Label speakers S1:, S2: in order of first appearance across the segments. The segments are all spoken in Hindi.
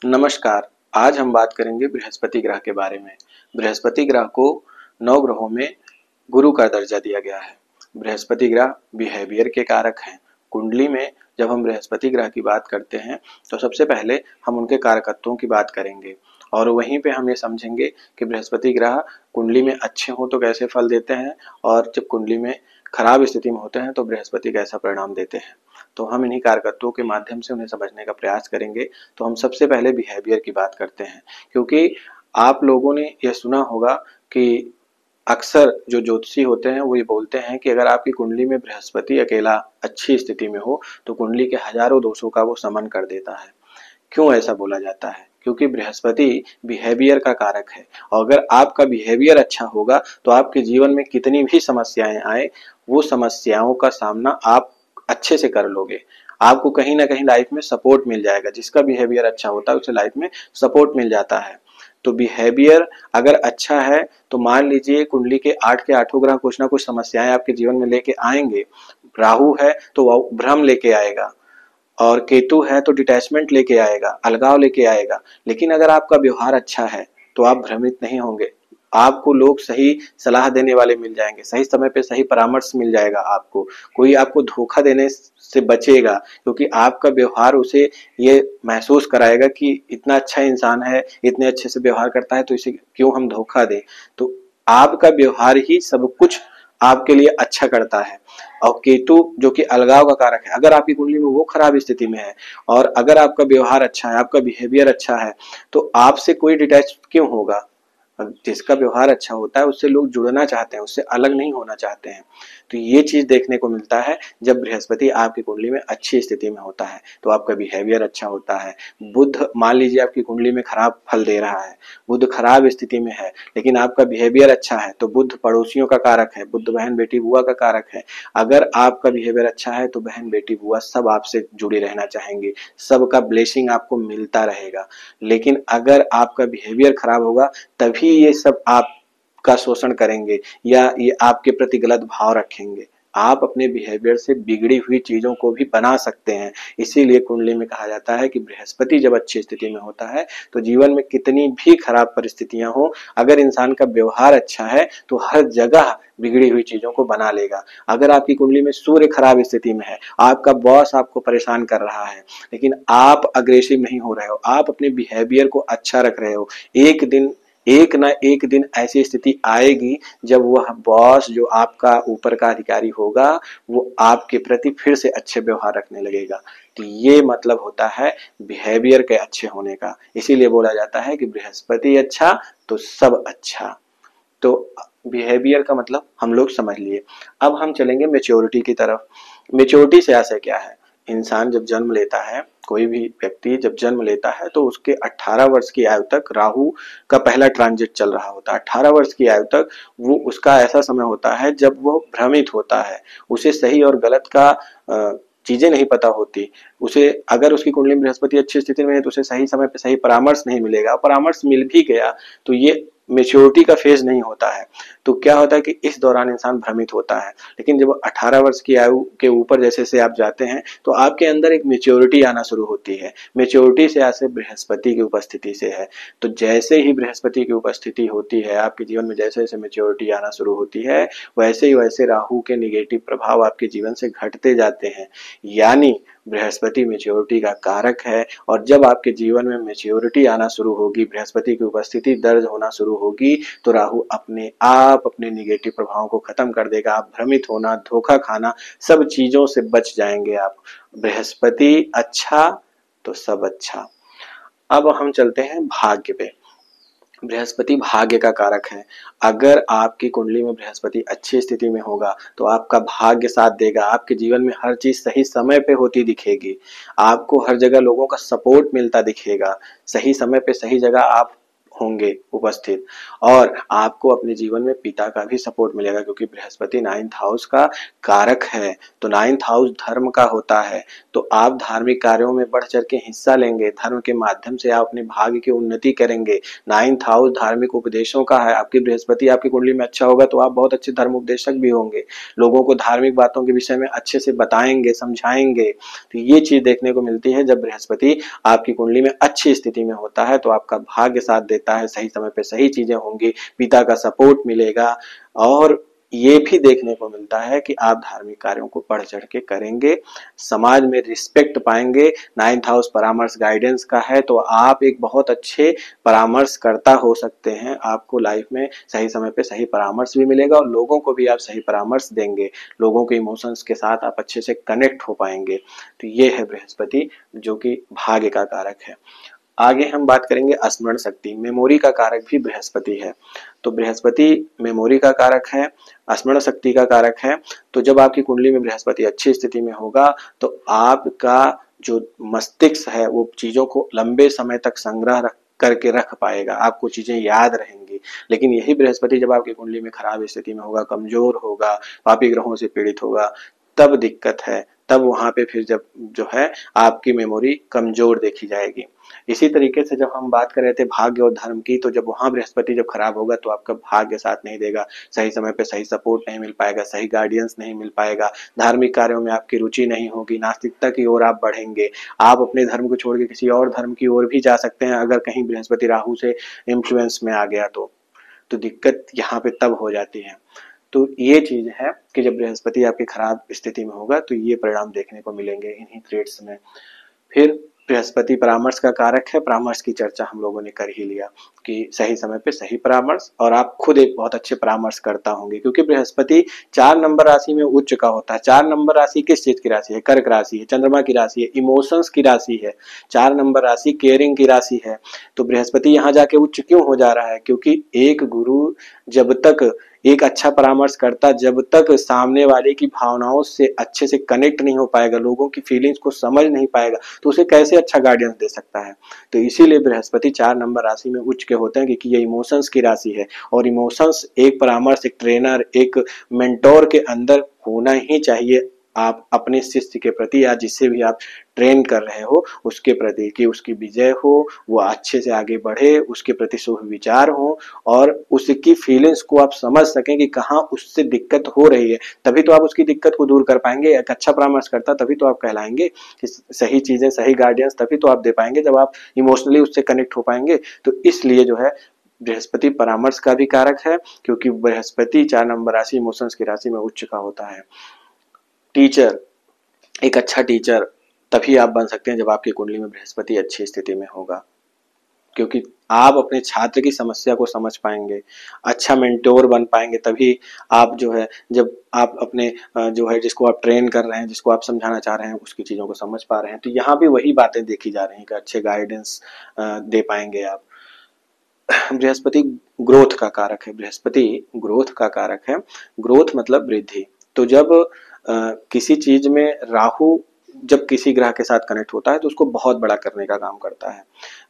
S1: नमस्कार। आज हम बात करेंगे बृहस्पति ग्रह के बारे में। बृहस्पति ग्रह को 9 ग्रहों में गुरु का दर्जा दिया गया है। बृहस्पति ग्रह बिहेवियर के कारक हैं। कुंडली में जब हम बृहस्पति ग्रह की बात करते हैं तो सबसे पहले हम उनके कारकत्वों की बात करेंगे और वहीं पे हम ये समझेंगे कि बृहस्पति ग्रह कुंडली में अच्छे हों तो कैसे फल देते हैं और जब कुंडली में खराब स्थिति में होते हैं तो बृहस्पति कैसा परिणाम देते हैं। तो हम इन्हीं कारकत्वों के माध्यम से उन्हें समझने का प्रयास करेंगे। तो हम सबसे पहले बिहेवियर की बात करते हैं, क्योंकि आप लोगों ने यह सुना होगा कि अक्सर जो ज्योतिषी होते हैं वो ये बोलते हैं कि अगर आपकी कुंडली में बृहस्पति अकेला अच्छी स्थिति में हो तो कुंडली के हजारों दोषों का वो समन कर देता है। क्यों ऐसा बोला जाता है? क्योंकि बृहस्पति बिहेवियर का कारक है और अगर आपका बिहेवियर अच्छा होगा तो आपके जीवन में कितनी भी समस्याएं आए वो समस्याओं का सामना आप अच्छे से कर लोगे। आपको कहीं ना कहीं लाइफ में सपोर्ट मिल जाएगा। जिसका बिहेवियर अच्छा होता है उसे लाइफ में सपोर्ट मिल जाता है। तो बिहेवियर अगर अच्छा है तो मान लीजिए कुंडली के 8 के 8 ग्रह कुछ ना कुछ समस्याएं आपके जीवन में लेके आएंगे। राहु है तो वह भ्रम लेके आएगा और केतु है तो डिटैचमेंट लेके आएगा, अलगाव लेके आएगा। लेकिन अगर आपका व्यवहार अच्छा है तो आप भ्रमित नहीं होंगे। आपको लोग सही सलाह देने वाले मिल जाएंगे, सही समय पे सही परामर्श मिल जाएगा। आपको कोई आपको धोखा देने से बचेगा, क्योंकि आपका व्यवहार उसे ये महसूस कराएगा कि इतना अच्छा इंसान है, इतने अच्छे से व्यवहार करता है, तो इसे क्यों हम धोखा दें। तो आपका व्यवहार ही सब कुछ आपके लिए अच्छा करता है। और केतु जो कि अलगाव का कारक है, अगर आपकी कुंडली में वो खराब स्थिति में है और अगर आपका व्यवहार अच्छा है, आपका बिहेवियर अच्छा है, तो आपसे कोई डिटैच क्यों होगा। जिसका व्यवहार अच्छा होता है उससे लोग जुड़ना चाहते हैं, उससे अलग नहीं होना चाहते हैं। तो ये चीज देखने को मिलता है जब बृहस्पति आपकी कुंडली में अच्छी स्थिति में होता है तो आपका बिहेवियर अच्छा होता है। बुध मान लीजिए आपकी कुंडली में खराब फल दे रहा है, बुध खराब स्थिति में है, लेकिन आपका बिहेवियर अच्छा है तो बुध पड़ोसियों का कारक है, बुध बहन बेटी बुआ का कारक है। अगर आपका बिहेवियर अच्छा है तो बहन बेटी बुआ सब आपसे जुड़े रहना चाहेंगे, सबका ब्लेसिंग आपको मिलता रहेगा। लेकिन अगर आपका बिहेवियर खराब होगा तभी ये सब आपका शोषण करेंगे या ये आपके प्रति गलत भाव रखेंगे। आप अपने बिहेवियर से बिगड़ी हुई चीजों को भी बना सकते हैं। इसीलिए कुंडली में कहा जाता है कि बृहस्पति जब अच्छी स्थिति में होता है तो जीवन में कितनी भी खराब परिस्थितियां हो, अगर इंसान का व्यवहार अच्छा है तो हर जगह बिगड़ी हुई चीजों को बना लेगा। अगर आपकी कुंडली में सूर्य खराब स्थिति में है, आपका बॉस आपको परेशान कर रहा है, लेकिन आप अग्रेसिव नहीं हो रहे हो, आप अपने बिहेवियर को अच्छा रख रहे हो, एक ना एक दिन ऐसी स्थिति आएगी जब वह बॉस जो आपका ऊपर का अधिकारी होगा वो आपके प्रति फिर से अच्छे व्यवहार रखने लगेगा। तो ये मतलब होता है बिहेवियर के अच्छे होने का। इसीलिए बोला जाता है कि बृहस्पति अच्छा तो सब अच्छा। तो बिहेवियर का मतलब हम लोग समझ लिए। अब हम चलेंगे मेच्योरिटी की तरफ। मेच्योरिटी से आशय क्या है? इंसान जब जन्म लेता है, कोई भी व्यक्ति जब जन्म लेता है तो उसके 18 वर्ष की आयु तक राहु का पहला ट्रांजिट चल रहा होता है। 18 वर्ष की आयु तक वो उसका ऐसा समय होता है जब वो भ्रमित होता है, उसे सही और गलत का चीजें नहीं पता होती। उसे अगर उसकी कुंडली में बृहस्पति अच्छी स्थिति में है तो उसे सही समय पे सही परामर्श नहीं मिलेगा। परामर्श मिल भी गया तो ये मेच्योरिटी का फेज नहीं होता है। तो क्या होता है कि इस दौरान इंसान भ्रमित होता है। लेकिन जब 18 वर्ष की आयु के ऊपर जैसे जैसे आप जाते हैं तो आपके अंदर एक मेच्योरिटी आना शुरू होती है। मेच्योरिटी से आशय बृहस्पति की उपस्थिति से है। तो जैसे ही बृहस्पति की उपस्थिति होती है आपके जीवन में, जैसे जैसे मेच्योरिटी आना शुरू होती है वैसे ही वैसे राहु के निगेटिव प्रभाव आपके जीवन से घटते जाते हैं। यानी बृहस्पति मेच्योरिटी का कारक है और जब आपके जीवन में मेच्योरिटी आना शुरू होगी, बृहस्पति की उपस्थिति दर्ज होना शुरू होगी तो राहु अपने आप अपने निगेटिव प्रभावों को खत्म कर देगा। आप भ्रमित होना, धोखा खाना, सब चीजों से बच जाएंगे आप। बृहस्पति अच्छा तो सब अच्छा। अब हम चलते हैं भाग्य पे। बृहस्पति भाग्य का कारक है। अगर आपकी कुंडली में बृहस्पति अच्छी स्थिति में होगा तो आपका भाग्य साथ देगा। आपके जीवन में हर चीज सही समय पे होती दिखेगी, आपको हर जगह लोगों का सपोर्ट मिलता दिखेगा, सही समय पे सही जगह आप होंगे उपस्थित, और आपको अपने जीवन में पिता का भी सपोर्ट मिलेगा, क्योंकि बृहस्पति 9th हाउस का कारक है। तो 9th हाउस धर्म का होता है, तो आप धार्मिक कार्यों में बढ़ चढ़ के हिस्सा लेंगे, धर्म के माध्यम से आप अपने भाग्य की उन्नति करेंगे। 9th हाउस धार्मिक उपदेशों का है। आपकी बृहस्पति आपकी कुंडली में अच्छा होगा तो आप बहुत अच्छे धर्म उपदेशक भी होंगे, लोगों को धार्मिक बातों के विषय में अच्छे से बताएंगे, समझाएंगे। तो ये चीज देखने को मिलती है जब बृहस्पति आपकी कुंडली में अच्छी स्थिति में होता है, तो आपका भाग्य साथ देता है, सही समय पे सही चीजें होंगी, पिता का सपोर्ट मिलेगा, और ये भी देखने को मिलता है कि आप धार्मिक कार्यों को बढ़ चढ़ के करेंगे, समाज में रिस्पेक्ट पाएंगे। 9th हाउस परामर्श गाइडेंस का है, तो आप एक बहुत अच्छे परामर्शकर्ता हो सकते हैं। आपको लाइफ में सही समय पे सही परामर्श भी मिलेगा और लोगों को भी आप सही परामर्श देंगे, लोगों के इमोशंस के साथ आप अच्छे से कनेक्ट हो पाएंगे। तो ये है बृहस्पति, जो कि भाग्य का कारक है। आगे हम बात करेंगे स्मरण शक्ति, मेमोरी का कारक भी बृहस्पति है। तो बृहस्पति मेमोरी का कारक है, स्मरण शक्ति का कारक है। तो जब आपकी कुंडली में बृहस्पति अच्छी स्थिति में होगा तो आपका जो मस्तिष्क है वो चीजों को लंबे समय तक संग्रह करके रख पाएगा, आपको चीजें याद रहेंगी। लेकिन यही बृहस्पति जब आपकी कुंडली में खराब स्थिति में होगा, कमजोर होगा, पापी ग्रहों से पीड़ित होगा, तब दिक्कत है। तब वहां पे फिर जब जो है आपकी मेमोरी कमजोर देखी जाएगी। इसी तरीके से जब हम बात कर रहे थे भाग्य और धर्म की, तो जब वहां बृहस्पति जब खराब होगा तो आपका भाग्य साथ नहीं देगा, सही समय पे सही सपोर्ट नहीं मिल पाएगा, सही गाइडेंस नहीं मिल पाएगा, धार्मिक कार्यों में आपकी रुचि नहीं होगी, नास्तिकता की ओर आप बढ़ेंगे, आप अपने धर्म को छोड़ के किसी और धर्म की ओर भी जा सकते हैं अगर कहीं बृहस्पति राहु से इन्फ्लुएंस में आ गया तो दिक्कत यहाँ पे तब हो जाती है। तो ये चीज है कि जब बृहस्पति आपकी खराब स्थिति में होगा तो ये परिणाम देखने को मिलेंगे इन्हीं ट्रेड्स में। फिर बृहस्पति परामर्श का कारक है, परामर्श की चर्चा हम लोगों ने कर ही लिया कि सही समय पे सही परामर्श, और आप खुद एक बहुत अच्छे परामर्श करता होंगे, क्योंकि बृहस्पति 4 नंबर राशि में उच्च का होता है। 4 नंबर राशि किस चीज की राशि है? कर्क राशि है, चंद्रमा की राशि है, इमोशंस की राशि है। 4 नंबर राशि केयरिंग की राशि है। तो बृहस्पति यहाँ जाके उच्च क्यों हो जा रहा है? क्योंकि एक गुरु जब तक एक अच्छा परामर्श करता, जब तक सामने वाले की भावनाओं से अच्छे से कनेक्ट नहीं हो पाएगा, लोगों की फीलिंग्स को समझ नहीं पाएगा, तो उसे कैसे अच्छा गाइडेंस दे सकता है। तो इसीलिए बृहस्पति 4 नंबर राशि में उच्च के होते हैं, क्योंकि ये इमोशंस की राशि है, और इमोशंस एक परामर्श, एक ट्रेनर, एक मेंटोर के अंदर होना ही चाहिए। आप अपने शिष्य के प्रति या जिससे भी आप ट्रेन कर रहे हो उसके प्रति, कि उसकी विजय हो, वो अच्छे से आगे बढ़े, उसके प्रति शुभ विचार हो, और उसकी फीलिंग्स को आप समझ सकें कि कहाँ उससे दिक्कत हो रही है, तभी तो आप उसकी दिक्कत को दूर कर पाएंगे। एक अच्छा परामर्श करता तभी तो आप कहलाएंगे कि सही चीजें, सही गाइडेंस तभी तो आप दे पाएंगे जब आप इमोशनली उससे कनेक्ट हो पाएंगे। तो इसलिए जो है बृहस्पति परामर्श का भी कारक है, क्योंकि बृहस्पति 4 नंबर राशि इमोशंस की राशि में उच्च का होता है। टीचर, एक अच्छा टीचर तभी आप बन सकते हैं जब आपकी कुंडली में बृहस्पति अच्छी स्थिति में होगा, क्योंकि आप अपने छात्र की समस्या को समझ पाएंगे, अच्छा मेंटोर बन पाएंगे। तभी आप जो है, जब आप अपने जो है जिसको आप ट्रेन कर रहे हैं, जिसको आप समझाना चाह रहे हैं, उसकी चीजों को समझ पा रहे हैं, तो यहाँ भी वही बातें देखी जा रही हैं कि अच्छे गाइडेंस दे पाएंगे आप। बृहस्पति ग्रोथ का कारक है, बृहस्पति ग्रोथ का कारक है। ग्रोथ मतलब वृद्धि। तो जब किसी चीज में राहु जब किसी ग्रह के साथ कनेक्ट होता है तो उसको बहुत बड़ा करने का काम करता है।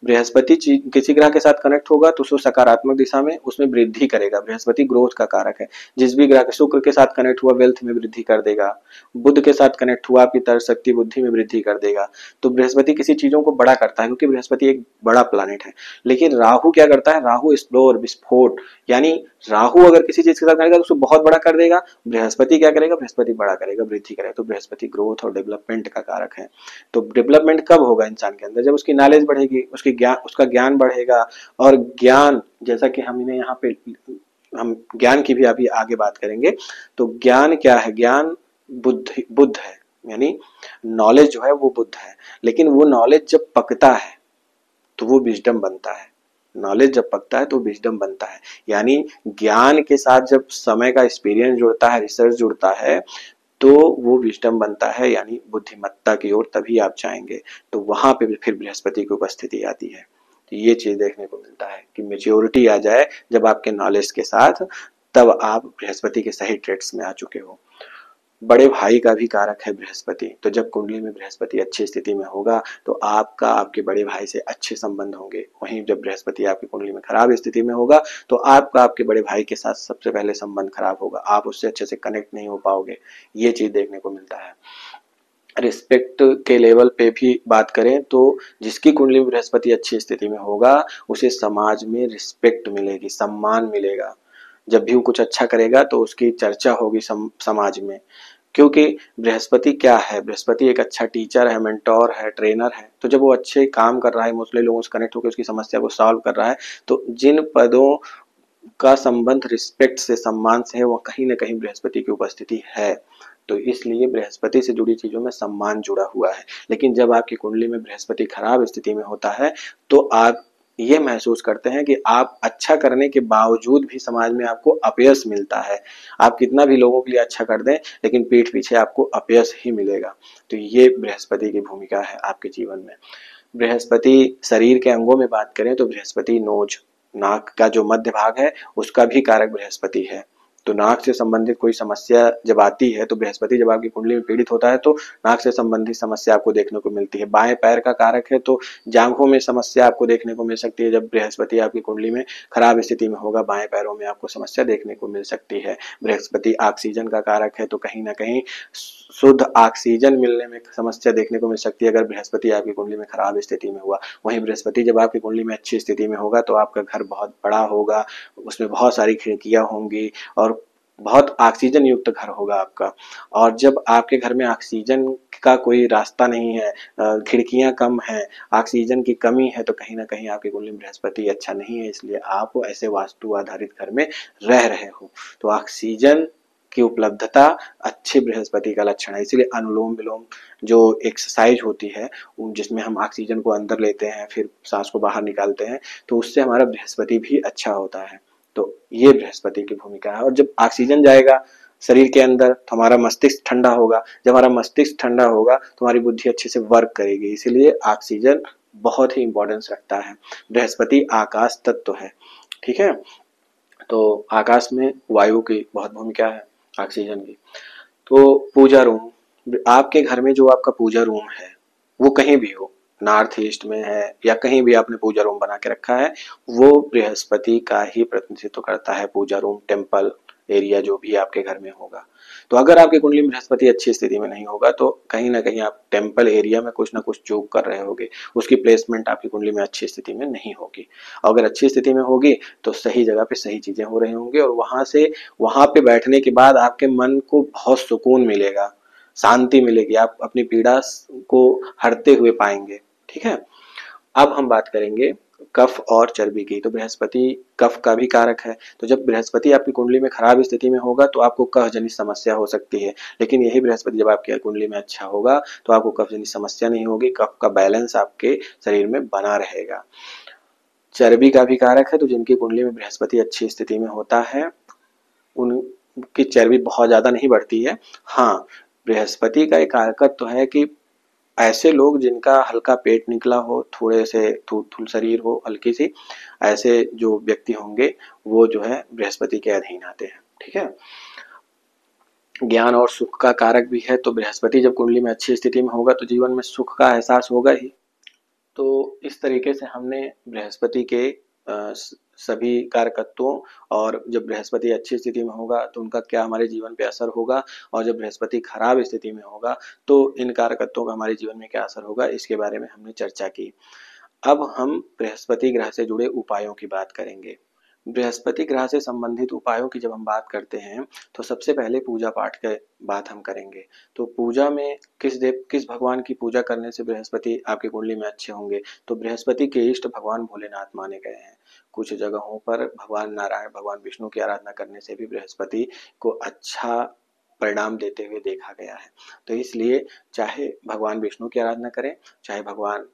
S1: बृहस्पति किसी ग्रह के साथ कनेक्ट होगा तो उसको सकारात्मक दिशा में उसमें वृद्धि करेगा। बृहस्पति ग्रोथ का कारक है। जिस भी ग्रह के, शुक्र के साथ कनेक्ट हुआ वेल्थ में वृद्धि कर देगा, बुध के साथ कनेक्ट हुआ आपकी तर्क शक्ति बुद्धि में वृद्धि कर देगा। तो बृहस्पति किसी चीजों को बड़ा करता है, क्योंकि बृहस्पति एक बड़ा प्लैनेट है। लेकिन राहु क्या करता है? राहु एक्सप्लोर, विस्फोट, यानी राहु अगर किसी चीज के साथ करेगा तो उसको बहुत बड़ा कर देगा। बृहस्पति क्या करेगा? बृहस्पति बड़ा करेगा, वृद्धि करेगा। तो बृहस्पति ग्रोथ और डेवलपमेंट का कारक है। तो डेवलपमेंट कब होगा इंसान के अंदर? जब उसकी नॉलेज बढ़ेगी, उसका ज्ञान बढ़ेगा। और ज्ञान, जैसा कि हम इन्हें यहाँ पे हम ज्ञान की भी अभी आगे बात करेंगे। तो ज्ञान क्या है? ज्ञान बुद्ध है, यानी नॉलेज जो है वो बुद्ध है। लेकिन वो नॉलेज जब पकता है तो वो विजडम बनता है। नॉलेज जब पकता है तो विजडम बनता है, यानी ज्ञान के साथ जब समय का एक्सपीरियंस जुड़ता है, रिसर्च जुड़ता है, तो वो विजडम बनता है, यानी बुद्धिमत्ता की ओर तभी आप जाएंगे। तो वहां पे फिर बृहस्पति की उपस्थिति आती है। तो ये चीज देखने को मिलता है कि मेच्योरिटी आ जाए जब आपके नॉलेज के साथ, तब आप बृहस्पति के सही ट्रेड्स में आ चुके हो। बड़े भाई का भी कारक है बृहस्पति। तो जब कुंडली में बृहस्पति अच्छी स्थिति में होगा तो आपका आपके बड़े भाई से अच्छे संबंध होंगे। वहीं जब बृहस्पति आपकी कुंडली में खराब स्थिति में होगा तो आपका आपके बड़े भाई के साथ सबसे पहले संबंध खराब होगा, आप उससे अच्छे से कनेक्ट नहीं हो पाओगे। ये चीज देखने को मिलता है। रिस्पेक्ट के लेवल पे भी बात करें तो जिसकी कुंडली में बृहस्पति अच्छी स्थिति में होगा उसे समाज में रिस्पेक्ट मिलेगी, सम्मान मिलेगा। जब भी वो कुछ अच्छा करेगा तो उसकी चर्चा होगी समाज में। क्योंकि बृहस्पति क्या है, बृहस्पति एक अच्छा टीचर है, मेंटोर है, ट्रेनर है। तो जब वो अच्छे काम कर रहा है, इमोशनली लोगों से कनेक्ट होकर उसकी समस्या को सॉल्व कर रहा है, तो जिन पदों का संबंध रिस्पेक्ट से, सम्मान से है, वो कहीं ना कहीं बृहस्पति की उपस्थिति है। तो इसलिए बृहस्पति से जुड़ी चीजों में सम्मान जुड़ा हुआ है। लेकिन जब आपकी कुंडली में बृहस्पति खराब स्थिति में होता है तो आप ये महसूस करते हैं कि आप अच्छा करने के बावजूद भी समाज में आपको अपयश मिलता है। आप कितना भी लोगों के लिए अच्छा कर दें लेकिन पीठ पीछे आपको अपयश ही मिलेगा। तो ये बृहस्पति की भूमिका है आपके जीवन में। बृहस्पति शरीर के अंगों में बात करें तो बृहस्पति नोज, नाक का जो मध्य भाग है उसका भी कारक बृहस्पति है। तो नाक से संबंधित कोई समस्या जब आती है तो बृहस्पति जब आपकी कुंडली में पीड़ित होता है तो नाक से संबंधित समस्या आपको देखने को मिलती है। बाएं पैर का कारक है तो जांघों में समस्या आपको देखने को मिल सकती है। जब बृहस्पति आपकी कुंडली में खराब स्थिति में होगा बाएं पैरों में आपको समस्या देखने को मिल सकती है। बृहस्पति ऑक्सीजन का कारक है तो कहीं ना कहीं शुद्ध ऑक्सीजन मिलने में समस्या देखने को मिल सकती है अगर बृहस्पति आपकी कुंडली में खराब स्थिति में हुआ। वहीं बृहस्पति जब आपकी कुंडली में अच्छी स्थिति में होगा तो आपका घर बहुत बड़ा होगा, उसमें बहुत सारी खिड़कियां होंगी और बहुत ऑक्सीजन युक्त घर होगा आपका। और जब आपके घर में ऑक्सीजन का कोई रास्ता नहीं है, खिड़कियां कम है, ऑक्सीजन की कमी है, तो कहीं ना कहीं आपकी कुंडली में बृहस्पति अच्छा नहीं है, इसलिए आप ऐसे वास्तु आधारित घर में रह रहे हो। तो ऑक्सीजन की उपलब्धता अच्छे बृहस्पति का लक्षण है। इसलिए अनुलोम विलोम जो एक्सरसाइज होती है जिसमें हम ऑक्सीजन को अंदर लेते हैं फिर सांस को बाहर निकालते हैं, तो उससे हमारा बृहस्पति भी अच्छा होता है। तो ये बृहस्पति की भूमिका है। और जब ऑक्सीजन जाएगा शरीर के अंदर तो हमारा मस्तिष्क ठंडा होगा। जब हमारा मस्तिष्क ठंडा होगा तो हमारी बुद्धि अच्छे से वर्क करेगी। इसीलिए ऑक्सीजन बहुत ही इंपॉर्टेंस रखता है। बृहस्पति आकाश तत्व है, ठीक है। तो आकाश में वायु की बहुत भूमिका है, ऑक्सीजन की। तो पूजा रूम, आपके घर में जो आपका पूजा रूम है वो कहीं भी हो, नॉर्थ ईस्ट में है या कहीं भी आपने पूजा रूम बना के रखा है, वो बृहस्पति का ही प्रतिनिधित्व करता है। पूजा रूम, टेम्पल एरिया जो भी आपके घर में होगा। तो अगर आपकी कुंडली में बृहस्पति अच्छी स्थिति में नहीं होगा तो कहीं ना कहीं आप टेम्पल एरिया में कुछ ना कुछ चूक कर रहे होगे, उसकी प्लेसमेंट आपकी कुंडली में अच्छी स्थिति में नहीं होगी। अगर अच्छी स्थिति में होगी तो सही जगह पे सही चीजें हो रही होंगी और वहां पे बैठने के बाद आपके मन को बहुत सुकून मिलेगा, शांति मिलेगी, आप अपनी पीड़ा को हरते हुए पाएंगे, ठीक है। अब हम बात करेंगे कफ और चर्बी की। तो बृहस्पति कफ का भी कारक है। तो जब बृहस्पति आपकी कुंडली में खराब स्थिति में होगा तो आपको कफ जनित समस्या हो सकती है। लेकिन यही बृहस्पति जब आपकी कुंडली में अच्छा होगा तो आपको कफ जनित समस्या नहीं होगी, कफ का बैलेंस आपके शरीर में बना रहेगा। चर्बी का भी कारक है। तो जिनकी कुंडली में बृहस्पति अच्छी स्थिति में होता है उनकी चर्बी बहुत ज्यादा नहीं बढ़ती है। हाँ, बृहस्पति का एक कारकत्व तो है कि ऐसे लोग जिनका हल्का पेट निकला हो, थोड़े से थूल शरीर हो, हल्की सी, ऐसे जो व्यक्ति होंगे वो जो है बृहस्पति के अधीन आते हैं, ठीक है। ज्ञान और सुख का कारक भी है। तो बृहस्पति जब कुंडली में अच्छी स्थिति में होगा तो जीवन में सुख का एहसास होगा ही। तो इस तरीके से हमने बृहस्पति के सभी कारकत्वों और जब बृहस्पति अच्छी स्थिति में होगा तो उनका क्या हमारे जीवन पे असर होगा और जब बृहस्पति खराब स्थिति में होगा तो इन कारकत्वों का हमारे जीवन में क्या असर होगा, इसके बारे में हमने चर्चा की। अब हम बृहस्पति ग्रह से जुड़े उपायों की बात करेंगे। बृहस्पति ग्रह से संबंधित उपायों की जब हम बात करते हैं तो सबसे पहले पूजा पाठ के बात हम करेंगे। तो पूजा में किस भगवान की पूजा करने से बृहस्पति आपकी कुंडली में अच्छे होंगे, तो बृहस्पति के इष्ट भगवान भोलेनाथ माने गए हैं। कुछ जगहों पर भगवान नारायण, भगवान विष्णु की आराधना करने से भी बृहस्पति को अच्छा परिणाम देते हुए देखा गया है। तो इसलिए चाहे भगवान विष्णु की आराधना करें, चाहे भगवान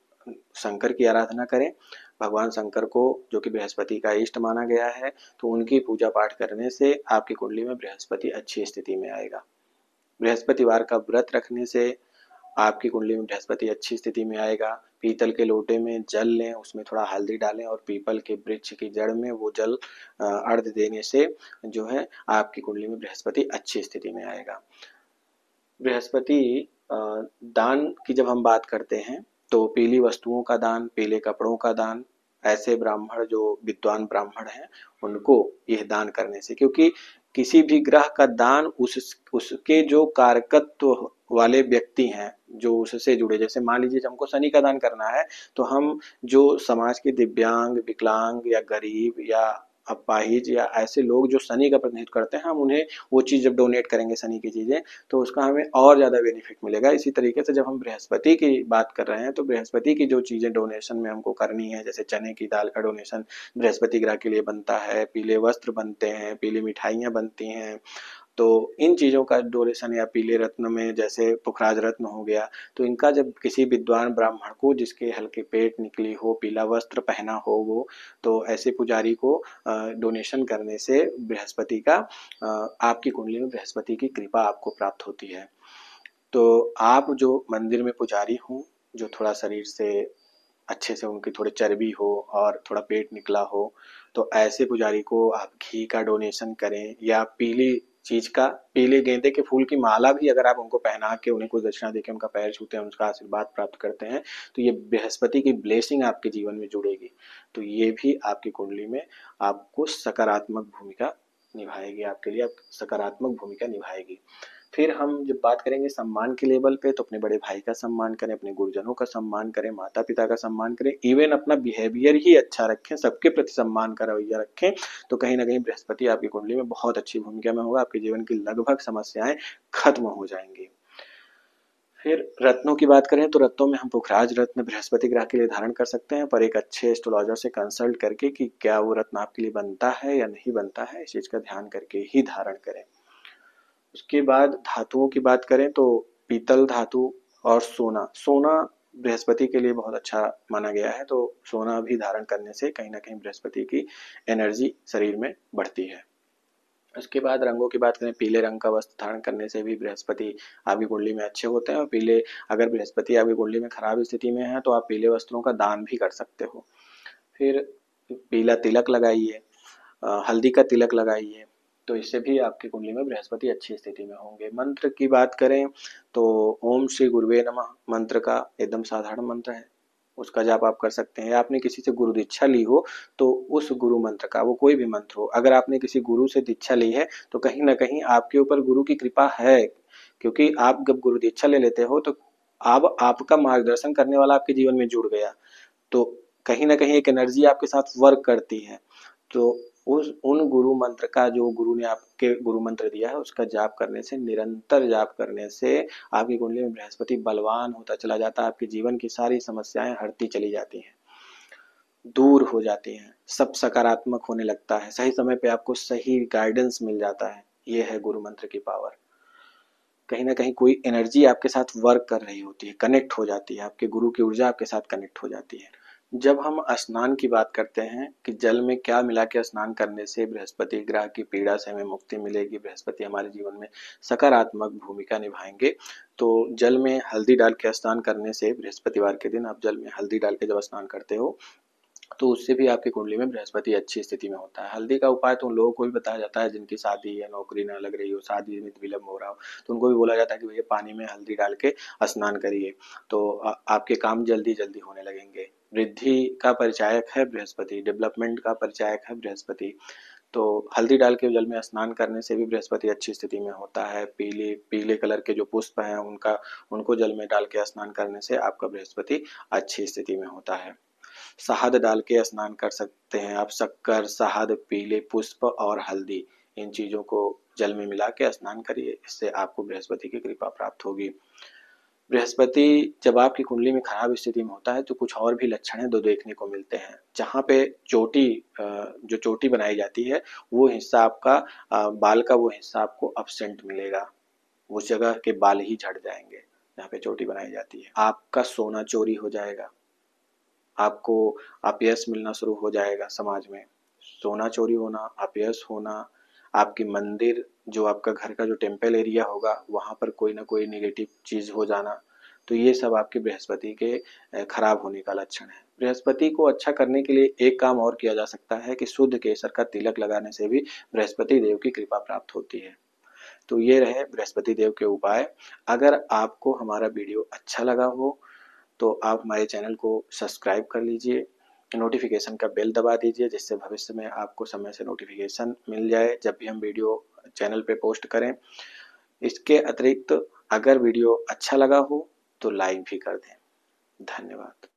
S1: शंकर की आराधना करें, भगवान शंकर को जो कि बृहस्पति का इष्ट माना गया है, तो उनकी पूजा पाठ करने से आपकी कुंडली में बृहस्पति अच्छी स्थिति में आएगा। बृहस्पतिवार का व्रत रखने से आपकी कुंडली में बृहस्पति अच्छी स्थिति में आएगा। पीतल के लोटे में जल लें, उसमें थोड़ा हल्दी डालें और पीपल के वृक्ष की जड़ में वो जल अर्घ देने से जो है आपकी कुंडली में बृहस्पति अच्छी स्थिति में आएगा। बृहस्पति दान की जब हम बात करते हैं तो पीली वस्तुओं का दान, पीले कपड़ों का दान, ऐसे ब्राह्मण जो विद्वान ब्राह्मण हैं उनको यह दान करने से, क्योंकि किसी भी ग्रह का दान उसके जो कारकत्व वाले व्यक्ति हैं जो उससे जुड़े, जैसे मान लीजिए हमको शनि का दान करना है तो हम जो समाज के दिव्यांग, विकलांग या गरीब या अपाहिज या ऐसे लोग जो शनि का प्रतिनिधित्व करते हैं, हम उन्हें वो चीज जब डोनेट करेंगे शनि की चीजें तो उसका हमें और ज्यादा बेनिफिट मिलेगा। इसी तरीके से जब हम बृहस्पति की बात कर रहे हैं तो बृहस्पति की जो चीजें डोनेशन में हमको करनी है, जैसे चने की दाल का डोनेशन बृहस्पति ग्रह के लिए बनता है, पीले वस्त्र बनते हैं, पीली मिठाइयाँ बनती हैं, तो इन चीजों का डोनेशन, या पीले रत्न में जैसे पुखराज रत्न हो गया, तो इनका जब किसी विद्वान ब्राह्मण को जिसके हल्के पेट निकली हो, पीला वस्त्र पहना हो वो, तो ऐसे पुजारी को डोनेशन करने से बृहस्पति का आपकी कुंडली में बृहस्पति की कृपा आपको प्राप्त होती है। तो आप जो मंदिर में पुजारी हो, जो थोड़ा शरीर से अच्छे से उनकी थोड़ी चर्बी हो और थोड़ा पेट निकला हो, तो ऐसे पुजारी को आप घी का डोनेशन करें, या पीली चीज का, पीले गेंदे के फूल की माला भी अगर आप उनको पहना के उन्हें कुछ दक्षिणा देके उनका पैर छूते हैं, उनका आशीर्वाद प्राप्त करते हैं, तो ये बृहस्पति की ब्लेसिंग आपके जीवन में जुड़ेगी। तो ये भी आपकी कुंडली में आपको सकारात्मक भूमिका निभाएगी, आपके लिए सकारात्मक भूमिका निभाएगी। फिर हम जब बात करेंगे सम्मान के लेवल पे, तो अपने बड़े भाई का सम्मान करें, अपने गुरुजनों का सम्मान करें, माता पिता का सम्मान करें, इवन अपना बिहेवियर ही अच्छा रखें, सबके प्रति सम्मान का रवैया रखें, तो कहीं ना कहीं बृहस्पति आपकी कुंडली में बहुत अच्छी भूमिका में होगा, आपके जीवन की लगभग समस्याएं खत्म हो जाएंगी। फिर रत्नों की बात करें तो रत्नों में हम पुखराज रत्न बृहस्पति ग्रह के लिए धारण कर सकते हैं, पर एक अच्छे एस्ट्रोलॉजर से कंसल्ट करके कि क्या वो रत्न आपके लिए बनता है या नहीं बनता है, इस चीज का ध्यान करके ही धारण करें। उसके बाद धातुओं की बात करें तो पीतल धातु और सोना, सोना बृहस्पति के लिए बहुत अच्छा माना गया है, तो सोना भी धारण करने से कहीं ना कहीं बृहस्पति की एनर्जी शरीर में बढ़ती है। उसके बाद रंगों की बात करें, पीले रंग का वस्त्र धारण करने से भी बृहस्पति आपकी कुंडली में अच्छे होते हैं, और पीले, अगर बृहस्पति आपकी कुंडली में खराब स्थिति में है तो आप पीले वस्त्रों का दान भी कर सकते हो। फिर पीला तिलक लगाइए, हल्दी का तिलक लगाइए, तो इससे भी आपकी कुंडली में बृहस्पति अच्छी स्थिति में होंगे। मंत्र की बात करें तो ओम श्री गुरुवे नमः मंत्र का एकदम साधारण मंत्र है, उसका जाप आप कर सकते हैं। आपने किसी से गुरु दीक्षा ली हो तो उस गुरु मंत्र का, वो कोई भी मंत्र हो, अगर आपने किसी गुरु से दीक्षा ली है तो कहीं ना कहीं आपके ऊपर गुरु की कृपा है, क्योंकि आप जब गुरु दीक्षा ले लेते हो तो अब आपका मार्गदर्शन करने वाला आपके जीवन में जुड़ गया, तो कहीं ना कहीं एक एनर्जी आपके साथ वर्क करती है। तो उन गुरु मंत्र का, जो गुरु ने आपके गुरु मंत्र दिया है, उसका जाप करने से, निरंतर जाप करने से आपकी कुंडली में बृहस्पति बलवान होता चला जाता है, आपके जीवन की सारी समस्याएं हटती चली जाती हैं, दूर हो जाती हैं, सब सकारात्मक होने लगता है, सही समय पे आपको सही गाइडेंस मिल जाता है। ये है गुरु मंत्र की पावर। कहीं ना कहीं कोई एनर्जी आपके साथ वर्क कर रही होती है, कनेक्ट हो जाती है, आपके गुरु की ऊर्जा आपके साथ कनेक्ट हो जाती है। जब हम स्नान की बात करते हैं कि जल में क्या मिला के स्नान करने से बृहस्पति ग्रह की पीड़ा से हमें मुक्ति मिलेगी, बृहस्पति हमारे जीवन में सकारात्मक भूमिका निभाएंगे, तो जल में हल्दी डाल के स्नान करने से, बृहस्पतिवार के दिन आप जल में हल्दी डाल के जब स्नान करते हो तो उससे भी आपकी कुंडली में बृहस्पति अच्छी स्थिति में होता है। हल्दी का उपाय तो उन लोगों को भी बताया जाता है जिनकी शादी या नौकरी ना लग रही हो, शादी में विलम्ब हो रहा हो, तो उनको भी बोला जाता है कि भैया पानी में हल्दी डाल के स्नान करिए, तो आपके काम जल्दी जल्दी होने लगेंगे। वृद्धि का परिचायक है बृहस्पति, डेवलपमेंट का परिचायक है बृहस्पति, तो हल्दी डाल के जल में स्नान करने से भी बृहस्पति अच्छी स्थिति में होता है। पीले पीले कलर के जो पुष्प हैं उनको जल में डाल के स्नान करने से आपका बृहस्पति अच्छी स्थिति में होता है। शहद डाल के स्नान कर सकते हैं आप, शक्कर, शहद, पीले पुष्प और हल्दी, इन चीजों को जल में मिला के स्नान करिए, इससे आपको बृहस्पति की कृपा प्राप्त होगी। बृहस्पति जब आपकी कुंडली में खराब स्थिति में होता है तो कुछ और भी लक्षण है जो देखने को मिलते हैं। जहाँ पे चोटी, जो चोटी बनाई जाती है वो हिस्सा आपका, बाल का वो हिस्सा आपको अब्सेंट मिलेगा, उस जगह के बाल ही झड़ जाएंगे जहाँ पे चोटी बनाई जाती है। आपका सोना चोरी हो जाएगा, आपको अपयश मिलना शुरू हो जाएगा समाज में। सोना चोरी होना, अपयश होना, आपकी मंदिर, जो आपका घर का जो टेम्पल एरिया होगा वहाँ पर कोई ना कोई नेगेटिव चीज हो जाना, तो ये सब आपके बृहस्पति के खराब होने का लक्षण है। बृहस्पति को अच्छा करने के लिए एक काम और किया जा सकता है कि शुद्ध केसर का तिलक लगाने से भी बृहस्पति देव की कृपा प्राप्त होती है। तो ये रहे बृहस्पति देव के उपाय। अगर आपको हमारा वीडियो अच्छा लगा हो तो आप हमारे चैनल को सब्सक्राइब कर लीजिए, नोटिफिकेशन का बेल दबा दीजिए, जिससे भविष्य में आपको समय से नोटिफिकेशन मिल जाए जब भी हम वीडियो चैनल पे पोस्ट करें। इसके अतिरिक्त अगर वीडियो अच्छा लगा हो तो लाइक भी कर दें। धन्यवाद।